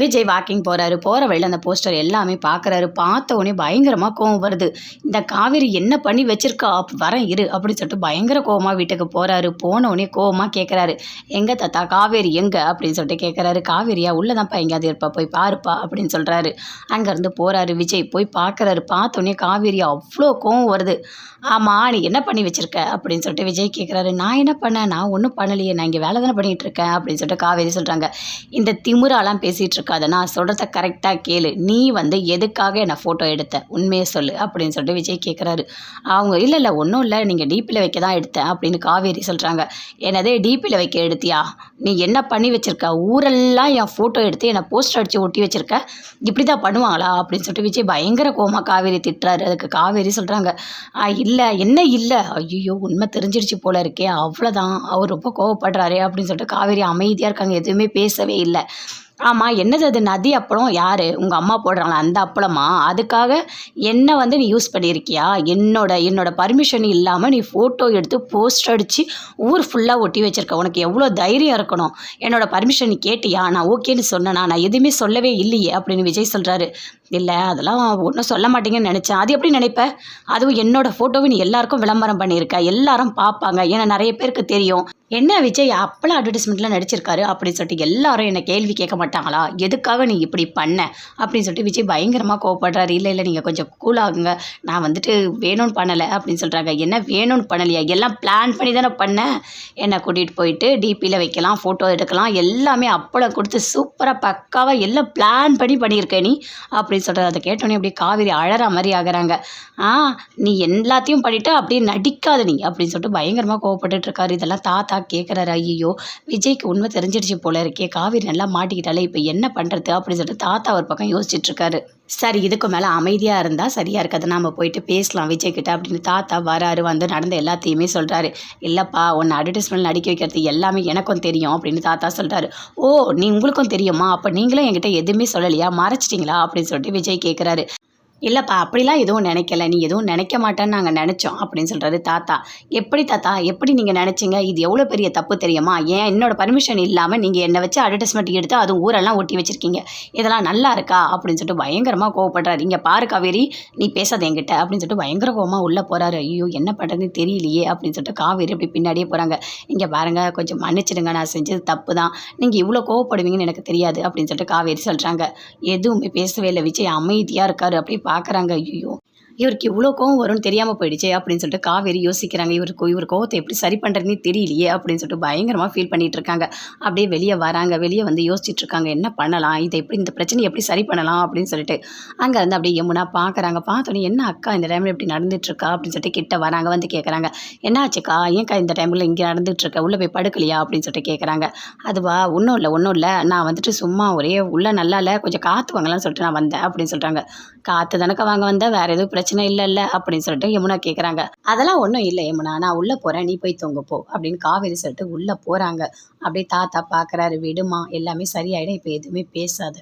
Vijay walking போகிறாரு. போகிற வழியில் அந்த போஸ்டர் எல்லாமே பார்க்குறாரு. பார்த்த உடனே பயங்கரமாக கோவம் வருது. இந்த காவேரி என்ன பண்ணி வச்சிருக்கா, வரேன் இரு அப்படின்னு சொல்லிட்டு பயங்கர கோவமாக வீட்டுக்கு போகிறாரு. போன உடனே கோவமாக கேட்குறாரு, எங்கே தாத்தா காவேரி எங்கே அப்படின்னு சொல்லிட்டு கேட்குறாரு. காவேரியா உள்ளதான்ப்பா எங்கேயாவது இருப்பா, போய் பாருப்பா அப்படின்னு சொல்கிறாரு. அங்கேருந்து போகிறாரு விஜய். போய் பார்க்குறாரு. பார்த்த உடனே காவேரி அவ்வளோ கோவம் வருது. ஆமாம் நீ என்ன பண்ணி வச்சிருக்க அப்படின்னு சொல்லிட்டு விஜய் கேட்குறாரு. நான் என்ன பண்ணேன், நான் ஒன்றும் பண்ணலையே, நான் இங்கே வேலை தானே பண்ணிகிட்டு இருக்கேன் அப்படின்னு சொல்லிட்டு காவேரி சொல்கிறாங்க. இந்த திமிராலாம் பேசிகிட்டு இருக்காத, நான் சொல்கிறத கரெக்டாக கேளு. நீ எதுக்காக என்னை ஃபோட்டோ எடுத்த, உண்மையை சொல்லு அப்படின்னு சொல்லிட்டு விஜய் கேட்குறாரு. அவங்க இல்லை ஒன்றும் இல்லை, நீங்கள் டிபியில் வைக்க தான் எடுத்தேன் அப்படின்னு காவேரி சொல்கிறாங்க. என்னதே டிபியில் வைக்க எடுத்தியா, நீ என்ன பண்ணி வச்சுருக்க, ஊரெல்லாம் என் ஃபோட்டோ எடுத்து என்னை போஸ்டர் அடித்து ஒட்டி வச்சுருக்க, இப்படி தான் பண்ணுவாங்களா அப்படின்னு சொல்லிட்டு விஜய் பயங்கர கோவமாக காவேரி திட்டுறாரு. அதுக்கு காவேரி சொல்கிறாங்க, இல்லை என்ன இல்லை, ஐயோ உண்மை தெரிஞ்சிடுச்சு போல இருக்கே, அவ்வளோதான், அவர் ரொம்ப கோவப்படுறாரே அப்படின்னு சொல்லிட்டு காவேரி அமைதியாக இருக்காங்க. எதுவுமே பேசவே இல்லை. ஆமாம் என்னது அது, நதி அப்பளம் யார், உங்கள் அம்மா போடுறாங்களா அந்த அப்பளமா, அதுக்காக என்ன நீ யூஸ் பண்ணியிருக்கியா, என்னோட பர்மிஷன் இல்லாமல் நீ ஃபோட்டோ எடுத்து போஸ்ட் அடித்து ஊர் ஃபுல்லாக ஒட்டி வச்சுருக்க, உனக்கு எவ்வளோ தைரியம் இருக்கணும், என்னோட பர்மிஷன் நீ கேட்டியா, நான் ஓகேன்னு சொன்னேனா, நான் எதுவுமே சொல்லவே இல்லையே அப்படின்னு விஜய் சொல்கிறாரு. இல்லை அதெல்லாம் ஒன்றும் சொல்ல மாட்டேங்கன்னு நினச்சேன். அது எப்படி நினைப்ப, அதுவும் என்னோடய ஃபோட்டோவை நீ எல்லாருக்கும் விளம்பரம் பண்ணியிருக்க, எல்லாரும் பார்ப்பாங்க, ஏன்னா நிறைய பேருக்கு தெரியும். என்ன விஜய் அப்பளம் அட்வர்டைஸ்மெண்ட்டில் நடிச்சிருக்காரு அப்படின்னு சொல்லிட்டு எல்லாரும் என்னை கேள்வி கேட்க மாட்டாங்களா, எதுக்காக நீ இப்படி பண்ண அப்படின்னு சொல்லிட்டு விஜய் பயங்கரமாக கோவப்படுறாரு. இல்லை நீங்கள் கொஞ்சம் கூலாகுங்க, நான் வேணும்னு பண்ணலை அப்படின்னு சொல்கிறாங்க. என்ன வேணும்னு பண்ணலையா, எல்லாம் பிளான் பண்ணி தானே பண்ணேன், என்னை கூட்டிகிட்டு போயிட்டு டிபியில் வைக்கலாம், ஃபோட்டோ எடுக்கலாம், எல்லாமே அப்பளம் கொடுத்து சூப்பராக பக்காவாக எல்லாம் பிளான் பண்ணி பண்ணியிருக்கேன் நீ அப்படின்னு சொல்கிறது. அதை கேட்டோன்னே அப்படியே காவேரி அழற மாதிரி ஆகுறாங்க. நீ எல்லாத்தையும் பண்ணிவிட்டு அப்படியே நடிக்காத நீ அப்படின்னு சொல்லிட்டு பயங்கரமாக கோவப்பட்டுட்டு இருக்காரு. இதெல்லாம் தாத்தா கேட்குறாரு. ஐயோ விஜய்க்கு உண்மை தெரிஞ்சிடுச்சு போல இருக்கே, காவேரி நல்லா மாட்டிக்கிட்டாலே, இப்போ என்ன பண்ணுறது அப்படின்னு சொல்லிட்டு தாத்தா ஒரு பக்கம் யோசிச்சுட்டு இருக்காரு. சரி இதுக்கு மேலே அமைதியாக இருந்தால் சரியாக இருக்காது, நம்ம போயிட்டு பேசலாம் விஜய்கிட்ட அப்படின்னு தாத்தா வராரு. நடந்த எல்லாத்தையுமே சொல்கிறாரு. இல்லைப்பா உன்னை அட்வர்டைஸ்மெண்ட் நடிக்க வைக்கிறது எல்லாமே எனக்கும் தெரியும் அப்படின்னு தாத்தா சொல்கிறாரு. ஓ உங்களுக்கும் தெரியுமா, அப்போ நீங்களும் என்கிட்ட எதுவுமே சொல்லலையா, மறைச்சிட்டிங்களா அப்படின்னு சொல்லிட்டு விஜய் கேட்குறாரு. இல்லைப்பா அப்படிலாம் எதுவும் நினைக்கல, நீ எதுவும் நினைக்க மாட்டேன்னு நாங்கள் நினச்சோம் அப்படின்னு சொல்கிறாரு தாத்தா. எப்படி தாத்தா, எப்படி நீங்கள் நினச்சிங்க, இது எவ்வளோ பெரிய தப்பு தெரியுமா, என்னோட பர்மிஷன் இல்லாமல் நீங்கள் என்னை வச்சு அட்வர்டைஸ்மெண்ட் எடுத்து அதுவும் ஊரெல்லாம் ஒட்டி வச்சுருக்கீங்க, இதெல்லாம் நல்லா இருக்கா அப்படின்னு சொல்லிட்டு பயங்கரமாக கோவப்படுறாரு. இங்கே பாரு காவேரி நீ பேசாத என்கிட்ட அப்படின்னு சொல்லிட்டு பயங்கர கோவமாக உள்ளே போகிறாரு. ஐயோ என்ன பண்ணுறதுன்னு தெரியலையே அப்படின்னு சொல்லிட்டு காவேரி அப்படி பின்னாடியே போகிறாங்க. இங்கே பாருங்க கொஞ்சம் மன்னிச்சிடுங்க, நான் செஞ்சது தப்பு தான், நீங்கள் இவ்வளோ கோவப்படுவீங்கன்னு எனக்கு தெரியாது அப்படின்னு சொல்லிட்டு காவேரி சொல்கிறாங்க. எதுவுமே பேசவே இல்லை. விஜய் அமைதியாக இருக்காரு. அப்படி பார்க்குறாங்க. ஐயோ இவருக்கு இவ்வளோ கோவம் வரும்னு தெரியாமல் போயிடுச்சு அப்படின்னு சொல்லிட்டு காவேரி யோசிக்கிறாங்க. இவர் கோவத்தை எப்படி சரி பண்ணுறதுனே தெரியலையே அப்படின்னு சொல்லிட்டு பயங்கரமாக ஃபீல் பண்ணிகிட்டு இருக்காங்க. அப்படியே வெளியே வராங்க. வெளியே யோசிச்சுட்டு இருக்காங்க, என்ன பண்ணலாம், இதை எப்படி, இந்த பிரச்சனையை எப்படி சரி பண்ணலாம் அப்படின்னு சொல்லிட்டு. அங்கே அப்படியே யமுனா பார்க்குறாங்க. பார்த்தோன்னே என்ன அக்கா இந்த டைமில் எப்படி நடந்துட்டுருக்கா அப்படின்னு சொல்லிட்டு கிட்ட வராங்க. கேட்குறாங்க, என்ன ஆச்சுக்கா, ஏன்க்கா இந்த டைமில் இங்கே நடந்துகிட்ருக்க, உள்ளே போய் படுக்கலையா அப்படின்னு சொல்லிட்டு கேட்குறாங்க. அதுவா ஒன்றும் இல்லை நான் சும்மா ஒரே உள்ளே நல்லா இல்லை, கொஞ்சம் காற்று வாங்கலாம்னு சொல்லிட்டு நான் வந்தேன் அப்படின்னு சொல்கிறாங்க. காற்று தானக்க வாங்க வந்தேன், வேறு எதுவும் பிரச்சனை இல்லை அப்படின்னு சொல்லிட்டு யமுனா கேட்குறாங்க. அதெல்லாம் ஒன்றும் இல்லை யமுனா, நான் உள்ளே போகிறேன், நீ போய் தூங்க போ அப்படின்னு காவேரி சொல்லிட்டு உள்ளே போகிறாங்க. அப்படியே தாத்தா பார்க்குறாரு. விடுமா எல்லாமே சரியாயிடும், இப்போ எதுவுமே பேசாத.